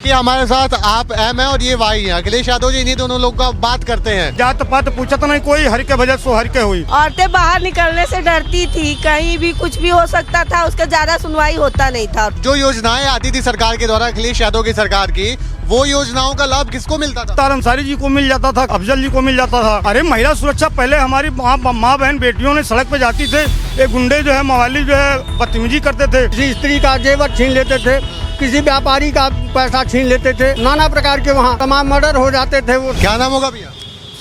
कि हमारे साथ आप एम है और ये वाई है, अखिलेश यादव जी, इन्हीं दोनों लोग का बात करते हैं। जात पात पूछत नहीं कोई, हर के वजह सो हर के हुई। औरतें बाहर निकलने से डरती थी, कहीं भी कुछ भी हो सकता था, उसका ज्यादा सुनवाई होता नहीं था। जो योजनाएं आती थी सरकार के द्वारा, अखिलेश यादव की सरकार की, वो योजनाओं का लाभ किसको मिलता था? तार अंसारी जी को मिल जाता था, अफजल जी को मिल जाता था। अरे महिला सुरक्षा पहले हमारी माँ बहन बेटियों ने सड़क पे जाती थे, ये गुंडे जो है मवाली जो है बदतमीजी करते थे, किसी स्त्री का जेवर छीन लेते थे, किसी व्यापारी का पैसा छीन लेते थे, नाना प्रकार के वहाँ तमाम मर्डर हो जाते थे। वो क्या नाम होगा भैया?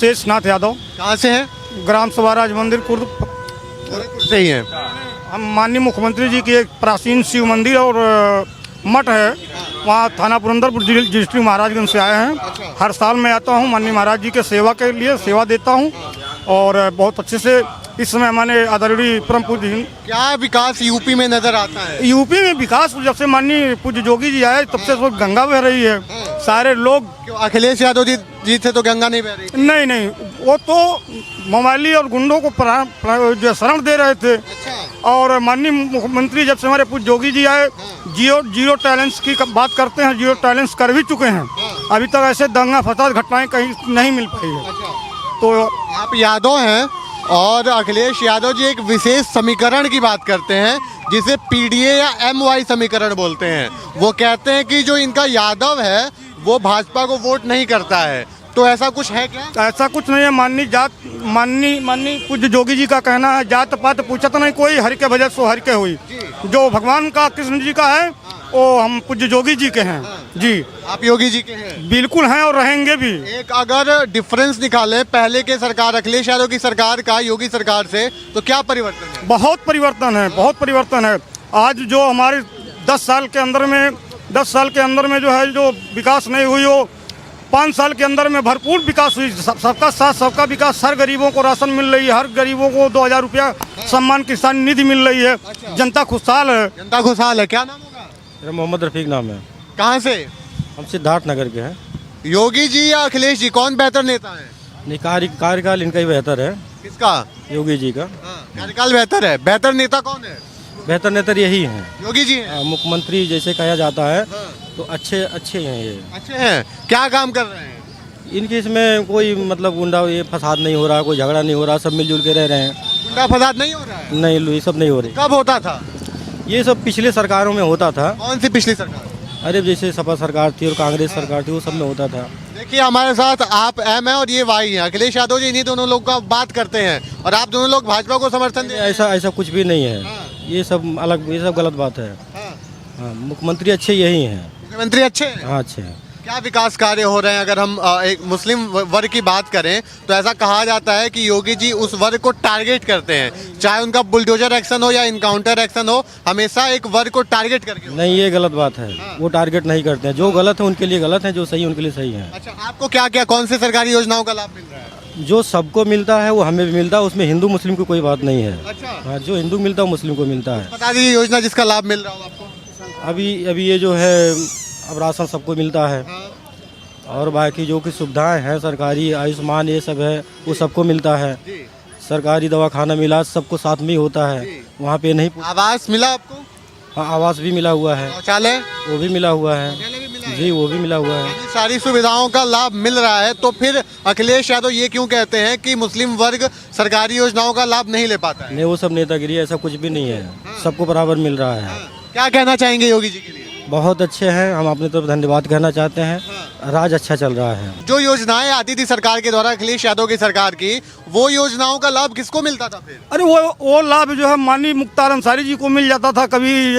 शेषनाथ यादव। कहाँ से है? ग्राम सभा राज मंदिर कुर्द से ही है। हम माननीय मुख्यमंत्री जी की एक प्राचीन शिव मंदिर और मठ है, वहाँ थाना पुरंदरपुर डिस्ट्रिक्ट महाराजगंज से आए हैं। हर साल मैं आता हूँ माननीय महाराज जी के सेवा के लिए, सेवा देता हूँ और बहुत अच्छे से इस समय हमारे आदरणीय परम पूज्य क्या विकास यूपी में नजर आता है? यूपी में विकास जब से माननीय पूज्य जोगी जी आए तब से गंगा बह रही है। सारे लोग क्यों अखिलेश यादव जी थे तो गंगा नहीं बह रही? नहीं, वो तो मवाली और गुंडों को जो शरण दे रहे थे। और माननीय मुख्यमंत्री जब से हमारे पूज्य जोगी जी आए, जीरो टैलेंट्स की बात करते हैं, जीरो टैलेंट्स कर भी चुके हैं। अभी तक ऐसे दंगा फसाद घटनाएं कहीं नहीं मिल पाई है। तो आप यादव हैं और अखिलेश यादव जी एक विशेष समीकरण की बात करते हैं जिसे पीडीए या एमवाई समीकरण बोलते हैं। वो कहते हैं कि जो इनका यादव है वो भाजपा को वोट नहीं करता है, तो ऐसा कुछ है क्या? ऐसा कुछ नहीं है। माननीय पूज्य जोगी जी का कहना है, जात पात पूछत नहीं कोई, हर के वजह सो हर के हुई। जो भगवान का कृष्ण जी का है वो हम पूज्य जोगी जी के हैं। जी, आप योगी जी के हैं? बिल्कुल हैं और रहेंगे भी। एक अगर डिफरेंस निकाले पहले के सरकार, अखिलेश यादव की सरकार का योगी सरकार से, तो क्या परिवर्तन है? बहुत परिवर्तन है, बहुत परिवर्तन है। आज जो हमारे 10 साल के अंदर में जो है जो विकास नहीं हुई, वो 5 साल के अंदर में भरपूर विकास हुई। सबका साथ सबका विकास। हर गरीबों को राशन मिल रही है, हर गरीबों को 2000 रुपया सम्मान किसान निधि मिल रही है। जनता खुशहाल है। जनता खुशहाल है। क्या नाम होगा? मेरा मोहम्मद रफीक नाम है। कहाँ से? हम सिद्धार्थ नगर के हैं। योगी जी या अखिलेश जी, कौन बेहतर नेता है? नहीं, कार्यकाल इनका ही बेहतर है। किसका? योगी जी का। कार्यकाल बेहतर है। बेहतर नेता कौन है? बेहतर नेता यही है, योगी जी हैं। मुख्यमंत्री जैसे कहा जाता है तो अच्छे हैं ये। अच्छे हैं। क्या काम कर रहे हैं? इनके इसमें कोई मतलब गुंडा ये फसाद नहीं हो रहा, कोई झगड़ा नहीं हो रहा, सब मिलजुल के रह रहे हैं। गुंडा फसाद नहीं हो रहा है? नहीं, ये सब नहीं हो रही। कब होता था? ये सब पिछले सरकारों में होता था। कौन सी पिछली सरकार? अरे जैसे सपा सरकार थी और कांग्रेस सरकार थी, वो सब में होता था। देखिए हमारे साथ आप एम है और ये वाई है, अखिलेश यादव जी, इन्हीं दोनों लोग का बात करते हैं और आप दोनों लोग भाजपा को समर्थन दे। ऐसा कुछ भी नहीं है। ये सब गलत बात है। हाँ, मुख्यमंत्री अच्छे यही हैं। मुख्यमंत्री अच्छे हैं? हाँ, अच्छे हैं। क्या विकास कार्य हो रहे हैं? अगर हम एक मुस्लिम वर्ग की बात करें तो ऐसा कहा जाता है कि योगी जी उस वर्ग को टारगेट करते हैं, चाहे उनका बुलडोजर एक्शन हो या इनकाउंटर एक्शन हो, हमेशा एक वर्ग को टारगेट करके। नहीं, ये गलत बात है। वो टारगेट नहीं करते हैं। जो गलत है उनके लिए गलत है, जो सही है उनके लिए सही है। अच्छा, आपको क्या क्या कौन से सरकारी योजनाओं का लाभ मिल रहा है? जो सबको मिलता है वो हमें भी मिलता है, उसमें हिंदू मुस्लिम की कोई बात नहीं है। अच्छा, हाँ, जो हिंदू मिलता है मुस्लिम को मिलता है। बता दीजिए योजना जिसका लाभ मिल रहा हो आपको। अभी ये जो है अब राशन सबको मिलता है और बाकी जो की सुविधाएं हैं सरकारी, आयुष्मान ये सब है, वो सबको मिलता है। सरकारी दवाखाना मिला, सबको साथ में ही होता है। वहाँ पे नहीं। आवास मिला आपको? हाँ, आवास भी मिला हुआ है, शौचालय वो भी मिला हुआ है। जी, वो भी मिला हुआ है। सारी सुविधाओं का लाभ मिल रहा है, तो फिर अखिलेश यादव ये क्यों कहते हैं कि मुस्लिम वर्ग सरकारी योजनाओं का लाभ नहीं ले पाता है? नहीं, वो सब नेतागिरी, ऐसा कुछ भी नहीं है। सबको बराबर मिल रहा है। क्या कहना चाहेंगे योगी जी के लिए? बहुत अच्छे हैं। हम अपने तरफ धन्यवाद कहना चाहते हैं। राज अच्छा चल रहा है। जो योजनाएं आती थी सरकार के द्वारा, अखिलेश यादव की सरकार की, वो योजनाओं का लाभ किसको मिलता था फिर? अरे वो लाभ जो है माननीय मुख्तार अंसारी जी को मिल जाता था, कभी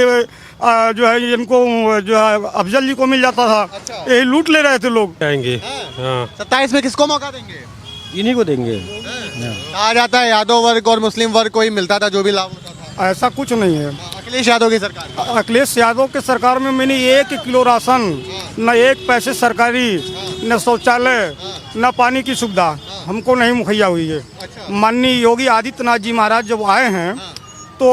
जो है इनको जो है अफजल जी को मिल जाता था। अच्छा। ये लूट ले रहे थे लोग। आएंगे। हाँ। 27 में किसको मौका देंगे? इन्हीं को देंगे। कहा जाता है यादव वर्ग और मुस्लिम वर्ग को ही मिलता था जो भी लाभ होता था। ऐसा कुछ नहीं है। अखिलेश यादव की सरकार, अखिलेश यादव के सरकार में मैंने 1 किलो राशन, न 1 पैसे सरकारी, न शौचालय, न पानी की सुविधा हमको नहीं मुहैया हुई है। माननीय योगी आदित्यनाथ जी महाराज जब आए हैं तो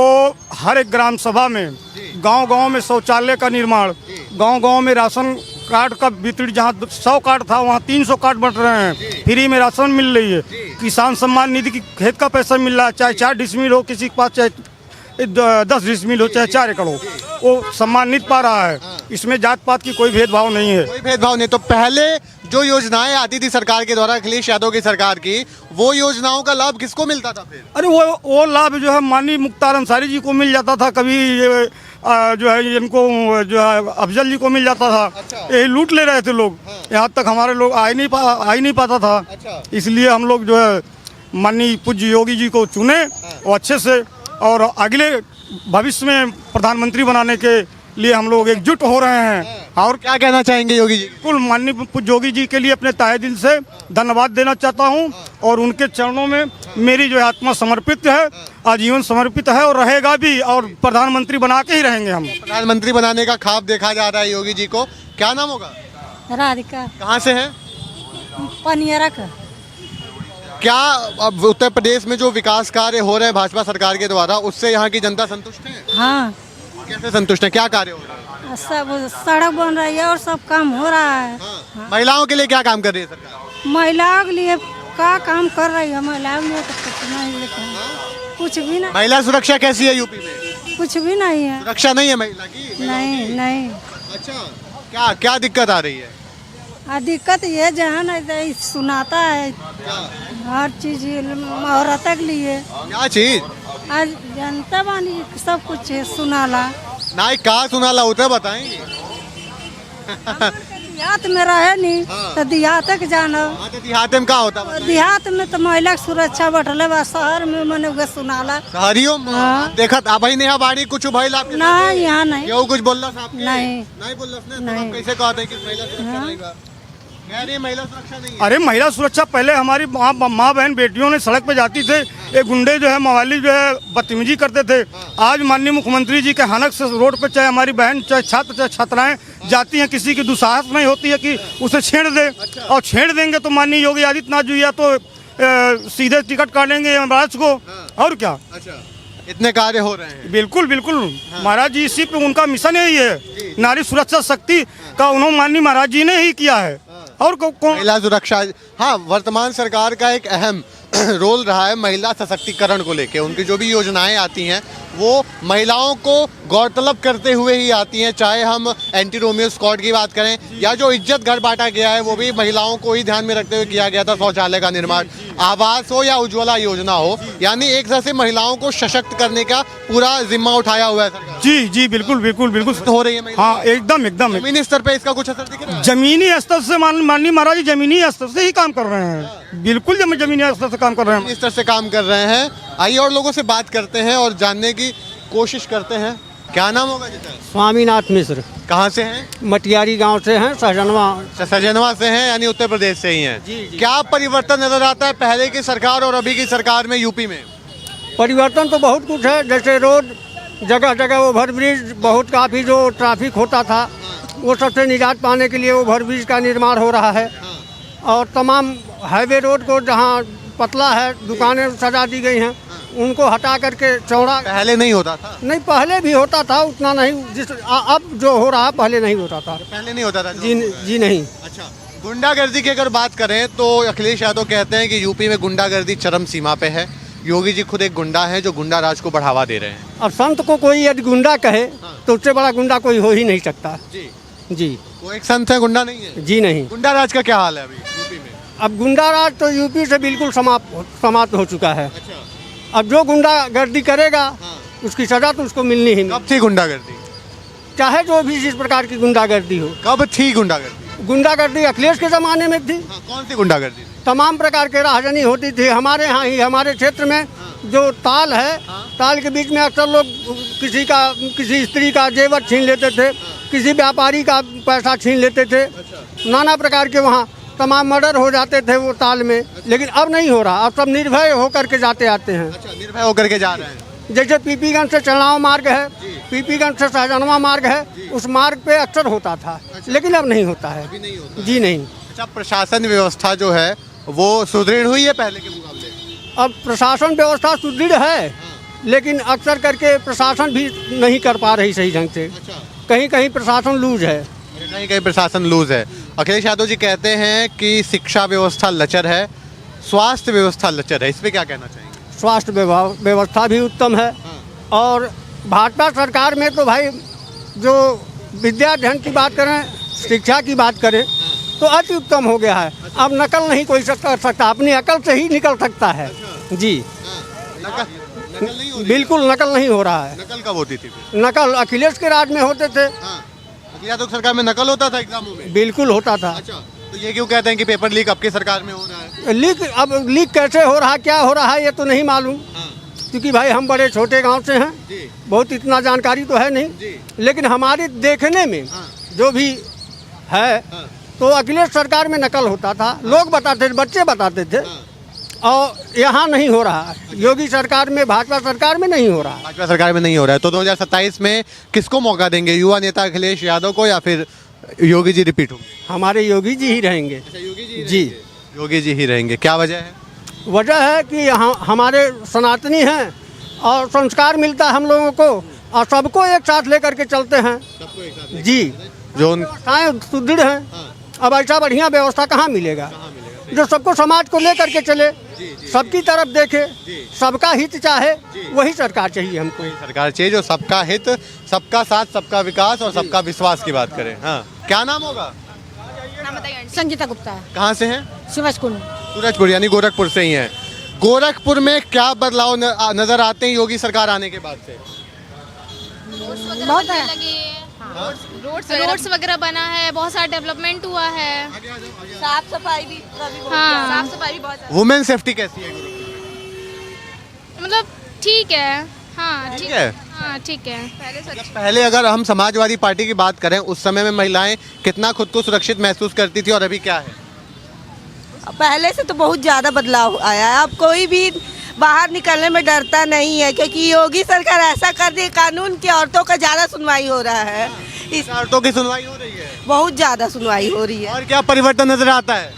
हर एक ग्राम सभा में, गांव-गांव में शौचालय का निर्माण, गांव-गांव में राशन कार्ड का वितरण, जहां 100 कार्ड था वहां 300 कार्ड बंट रहे हैं। फ्री में राशन मिल रही है। किसान सम्मान निधि की खेत का पैसा मिल रहा है, चाहे 4 डिसमिल हो किसी के पास, चाहे 10 डिसमिल हो चाहे 4 एकड़ हो, वो सम्मानित पा रहा है। इसमें जात पात की कोई भेदभाव नहीं है। कोई भेदभाव नहीं। तो पहले जो योजनाएं आती थी सरकार के द्वारा, अखिलेश यादव की सरकार की, वो योजनाओं का लाभ किसको मिलता था फिर? अरे वो लाभ जो है माननीय मुख्तार अंसारी जी को मिल जाता था, कभी ये, जो है इनको जो है अफजल जी को मिल जाता था। ये लूट ले रहे थे लोग, यहाँ तक हमारे लोग आ ही नहीं पाता था। इसलिए हम लोग जो है माननीय पूज्य योगी जी को चुने और अच्छे से, और अगले भविष्य में प्रधानमंत्री बनाने के लिए हम लोग एकजुट हो रहे हैं। और क्या कहना चाहेंगे योगी जी? बिल्कुल माननीय पूज्य योगी जी के लिए अपने तहे दिल से धन्यवाद देना चाहता हूं, और उनके चरणों में मेरी जो आत्मा समर्पित है, आजीवन समर्पित है और रहेगा भी, और प्रधानमंत्री बना के ही रहेंगे हम। प्रधानमंत्री बनाने का ख्वाब देखा जा रहा है योगी जी को। क्या नाम होगा? राधिका कहाँ से है? पनियरा का। क्या अब उत्तर प्रदेश में जो विकास कार्य हो रहे हैं भाजपा सरकार के द्वारा, उससे यहाँ की जनता संतुष्ट है? हाँ, कैसे संतुष्ट है? क्या कार्य हो रहा है? सब सड़क बन रही है और सब काम हो रहा है। महिलाओं के लिए क्या काम कर रही है सरकार? महिलाओं के लिए क्या काम कर रही है? महिलाओं के लिए तो कुछ नहीं, लेकिन कुछ भी नहीं, महिला सुरक्षा कैसी है यूपी में? कुछ भी नहीं है। सुरक्षा नहीं है महिला की? नहीं नहीं। अच्छा, क्या क्या दिक्कत आ रही है? दिक्कत ये जहाँ नहीं सुनाता है हर चीज औरत के लिए। क्या चीज? आज जनता बानी सब कुछ सुनाला। नाई कहा सुनाला होता है बताएंगे? देहात में रहे नहीं तो देहात तक जाना। देहात में क्या होता है? देहात में तो महिला की सुरक्षा बढ़ले बा, शहर में मने उगे सुनाला। शहरियों में हाँ। देखत अभी नेहा बाड़ी कुछ भइल आपके ना यहाँ नहीं। केहू कुछ बोलला साहब? नहीं बोलला ने? तो नहीं। आप कैसे कहते हैं कि महिला सुरक्षा नहीं बा? कह रही है महिला सुरक्षा नहीं है। अरे महिला सुरक्षा पहले हमारी माँ बहन बेटियों ने सड़क पे जाती थे, ये गुंडे जो है मवाली जो है बदतमीजी करते थे। आज माननीय मुख्यमंत्री जी के हनक से रोड पे चाहे हमारी बहन चाहे छात्र चाहे छात्राएं जाती हैं, किसी की दुस्साहस नहीं होती है कि उसे छेड़ दे। और छेड़ देंगे तो माननीय योगी आदित्यनाथ जी या तो सीधे टिकट काटेंगे महाराज को, और क्या। अच्छा, इतने कार्य हो रहे हैं। बिल्कुल बिल्कुल महाराज जी, इसी पे उनका मिशन यही है, नारी सुरक्षा शक्ति का उन्होंने माननीय महाराज जी ने ही किया है। और कौन? महिला सुरक्षा, हाँ, वर्तमान सरकार का एक अहम रोल रहा है महिला सशक्तिकरण को लेके। उनकी जो भी योजनाएं आती हैं वो महिलाओं को गौरतलब करते हुए ही आती हैं। चाहे हम एंटी रोमियो स्क्वाड की बात करें या जो इज्जत घर बांटा गया है वो भी महिलाओं को ही ध्यान में रखते हुए किया गया था। शौचालय का निर्माण, आवास हो या उज्ज्वला योजना हो, यानी एक तरह से महिलाओं को सशक्त करने का पूरा जिम्मा उठाया हुआ है सरकार। जी जी बिल्कुल बिल्कुल बिल्कुल हो रही है महिला? हाँ एकदम एकदम। जमीनी स्तर पे इसका कुछ असर दिख रहा है? जमीनी स्तर से माननीय महाराज जी जमीनी स्तर से ही काम कर रहे हैं। बिल्कुल जमीनी स्तर से काम कर रहे हैं। इस तरह से काम कर रहे हैं। आइए और लोगों से बात करते हैं और जानने की कोशिश करते हैं। क्या नाम होगा जी? स्वामीनाथ मिश्र। कहाँ से हैं? मटियारी गांव से हैं, सहजनवा। सजनवा से हैं, यानी उत्तर प्रदेश से ही हैं। क्या परिवर्तन नजर आता है पहले की सरकार और अभी की सरकार में यूपी में? परिवर्तन तो बहुत कुछ है, जैसे रोड, जगह जगह ओवरब्रिज, बहुत काफ़ी जो ट्रैफिक होता था वो सबसे निजात पाने के लिए ओवरब्रिज का निर्माण हो रहा है। और तमाम हाईवे रोड को जहाँ पतला है, दुकानें सजा दी गई हैं, उनको हटा करके चौड़ा। पहले नहीं होता था? नहीं, पहले भी होता था, उतना नहीं अब जो हो रहा पहले नहीं होता था। पहले नहीं होता था? जी नहीं। अच्छा, गुंडागर्दी की अगर बात करें तो अखिलेश यादव कहते हैं कि यूपी में गुंडागर्दी चरम सीमा पे है। योगी जी खुद एक गुंडा है जो गुंडा राज को बढ़ावा दे रहे हैं। अब संत को कोई यदि गुंडा कहे तो उससे बड़ा गुंडा कोई हो ही नहीं सकता। जी वो एक संत है, गुंडा नहीं है? जी नहीं। गुंडा राज का क्या हाल है अभी यूपी में? अब गुंडा राज तो यूपी से बिल्कुल समाप्त हो चुका है। अब जो गुंडागर्दी करेगा उसकी सजा तो उसको मिलनी ही। कब थी गुंडागर्दी? चाहे जो भी जिस प्रकार की गुंडागर्दी हो। कब थी गुंडागर्दी? गुंडागर्दी अखिलेश के ज़माने में थी। कौन सी गुंडागर्दी? तमाम प्रकार के राहजनी होती थी। हमारे यहाँ ही हमारे क्षेत्र में जो ताल है, ताल के बीच में अक्सर लोग किसी स्त्री का जेवर छीन लेते थे, किसी व्यापारी का पैसा छीन लेते थे। नाना प्रकार के वहाँ तमाम मर्डर हो जाते थे वो ताल में। लेकिन अब नहीं हो रहा, अब सब निर्भय होकर के जाते आते हैं। निर्भय होकर के जा रहे हैं। जैसे पीपीगंज से चढ़ाव मार्ग है, पीपीगंज से सहजनवा मार्ग है, उस मार्ग पे अक्सर होता था, लेकिन अब नहीं होता है। जी नहीं। अच्छा, प्रशासन व्यवस्था जो है वो सुदृढ़ हुई है पहले के मुकाबले? अब प्रशासन व्यवस्था सुदृढ़ है, लेकिन अक्सर करके प्रशासन भी नहीं कर पा रही सही ढंग से। कहीं कहीं प्रशासन लूज है। कहीं कहीं प्रशासन लूज है। अखिलेश यादव जी कहते हैं कि शिक्षा व्यवस्था लचर है, स्वास्थ्य व्यवस्था लचर है। इस पे क्या कहना चाहेंगे? स्वास्थ्य व्यवस्था भी उत्तम है और भाजपा सरकार में तो भाई जो विद्या अध्ययन की बात करें, शिक्षा की बात करें तो अति उत्तम हो गया है। अब नकल नहीं कोई कर सकता, अपनी अकल से ही निकल सकता है जी। नकल नहीं हो रही बिल्कुल नकल नहीं हो रहा है। नकल कब होती थी फिर? नकल अखिलेश के राज में होते थे, अखिलेश यादव की सरकार में नकल होता था एग्जामों में? बिल्कुल होता था। अच्छा, तो ये क्यों कहते हैं कि पेपर लीक आपकी सरकार में हो रहा है? लीक, अब लीक कैसे हो रहा, क्या हो रहा है ये तो नहीं मालूम, क्योंकि भाई हम बड़े छोटे गांव से हैं, जी बहुत इतना जानकारी तो है नहीं, जी लेकिन हमारे देखने में जो भी है तो अखिलेश सरकार में नकल होता था, लोग बताते थे, बच्चे बताते थे, और यहाँ नहीं हो रहा है। योगी सरकार में, भाजपा सरकार में नहीं हो रहा है। भाजपा सरकार में नहीं हो रहा है, तो 2027 में किसको मौका देंगे? युवा नेता अखिलेश यादव को या फिर योगी जी रिपीट होंगे? हमारे योगी जी ही रहेंगे। योगी जी योगी जी ही रहेंगे। क्या वजह है? वजह है कि यहाँ हमारे सनातनी हैं और संस्कार मिलता है हम लोगों को, और सबको एक साथ लेकर के चलते हैं जी। जो उन सुदृढ़ हैं। अब ऐसा बढ़िया व्यवस्था कहाँ मिलेगा जो सबको समाज को लेकर के चले, सबकी तरफ देखे, सबका हित चाहे, वही सरकार चाहिए हमको। सरकार चाहिए जो सबका हित, सबका साथ, सबका विकास और सबका विश्वास की बात करें। हाँ, क्या नाम होगा? संगीता गुप्ता, कहाँ से हैं? शिवजकुंड। सूरजपुर यानी गोरखपुर से ही हैं। गोरखपुर में क्या बदलाव नजर आते हैं योगी सरकार आने के बाद से? बहुत है। रोड्स वगैरह बना है, बहुत सारा डेवलपमेंट हुआ है, साफ सफाई भी हाँ साफ सफाई भी बहुत वुमेन सेफ्टी कैसी है? मतलब ठीक है, हाँ ठीक है। हाँ ठीक है। पहले अगर हम समाजवादी पार्टी की बात करें, उस समय में महिलाएं कितना खुद को सुरक्षित महसूस करती थी और अभी क्या है? पहले से तो बहुत ज़्यादा बदलाव आया है। अब कोई भी बाहर निकलने में डरता नहीं है, क्योंकि योगी सरकार ऐसा कर दी कानून की औरतों का ज़्यादा सुनवाई हो रहा है। इस औरतों की सुनवाई हो रही है बहुत ज़्यादा सुनवाई हो रही है। और क्या परिवर्तन नजर आता है?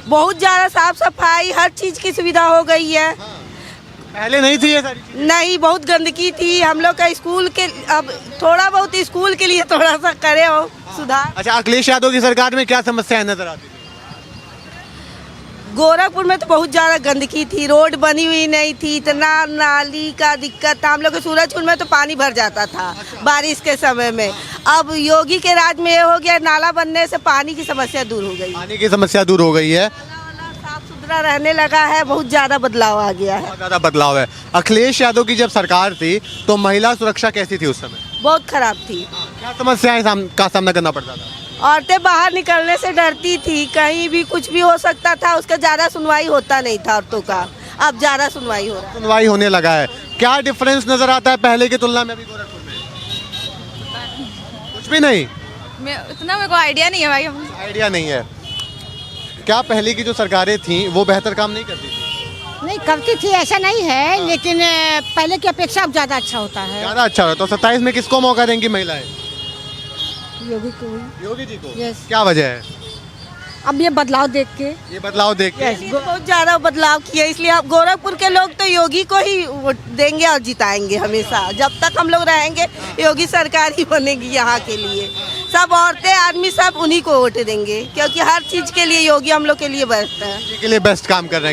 बहुत ज़्यादा साफ सफाई, हर चीज़ की सुविधा हो गई है। पहले नहीं थी ये सारी चीजें? नहीं, बहुत गंदगी थी। हम लोग का स्कूल के, अब थोड़ा बहुत स्कूल के लिए थोड़ा सा करे हो सुधार। अच्छा, अखिलेश यादव की सरकार में क्या समस्याएं नजर आती थी? गोरखपुर में तो बहुत ज़्यादा गंदगी थी, रोड बनी हुई नहीं थी, इतना नाली का दिक्कत था। हम लोग के सूरजकुंड में तो पानी भर जाता था बारिश के समय में। अब योगी के राज में ये हो गया, नाला बनने से पानी की समस्या दूर हो गई, पानी की समस्या दूर हो गई है, साफ सुथरा रहने लगा है, बहुत ज़्यादा बदलाव आ गया है। बहुत ज्यादा बदलाव है। अखिलेश यादव की जब सरकार थी तो महिला सुरक्षा कैसी थी उस समय? बहुत खराब थी। क्या समस्याएं का सामना करना पड़ता था? औरतें बाहर निकलने से डरती थी, कहीं भी कुछ भी हो सकता था, उसका ज़्यादा सुनवाई होता नहीं था औरतों का। अब ज़्यादा सुनवाई हो रहा है। सुनवाई होने लगा है। क्या डिफरेंस नजर आता है पहले की तुलना में अभी गोरखपुर में? कुछ भी नहीं, उतना मेरे को आइडिया नहीं है भाई। आइडिया नहीं है। क्या पहले की जो सरकारें थी वो बेहतर काम नहीं करती थी? नहीं करती थी ऐसा नहीं है, लेकिन पहले की अपेक्षा अब ज़्यादा अच्छा होता है। ज्यादा अच्छा हो। तो 27 में किसको मौका देंगी महिलाएं? योगी को। योगी जी को। Yes. क्या वजह है? अब ये बदलाव देख के, ये बदलाव देख के बहुत ज़्यादा बदलाव किया, इसलिए अब गोरखपुर के लोग तो योगी को ही वोट देंगे और जिताएंगे हमेशा। जब तक हम लोग रहेंगे योगी सरकार ही बनेगी यहाँ के लिए। सब औरतें, आदमी सब उन्हीं को वोट देंगे, क्योंकि हर चीज़ के लिए योगी हम लोग के लिए बेस्ट है। के लिए बेस्ट काम कर रहे हैं।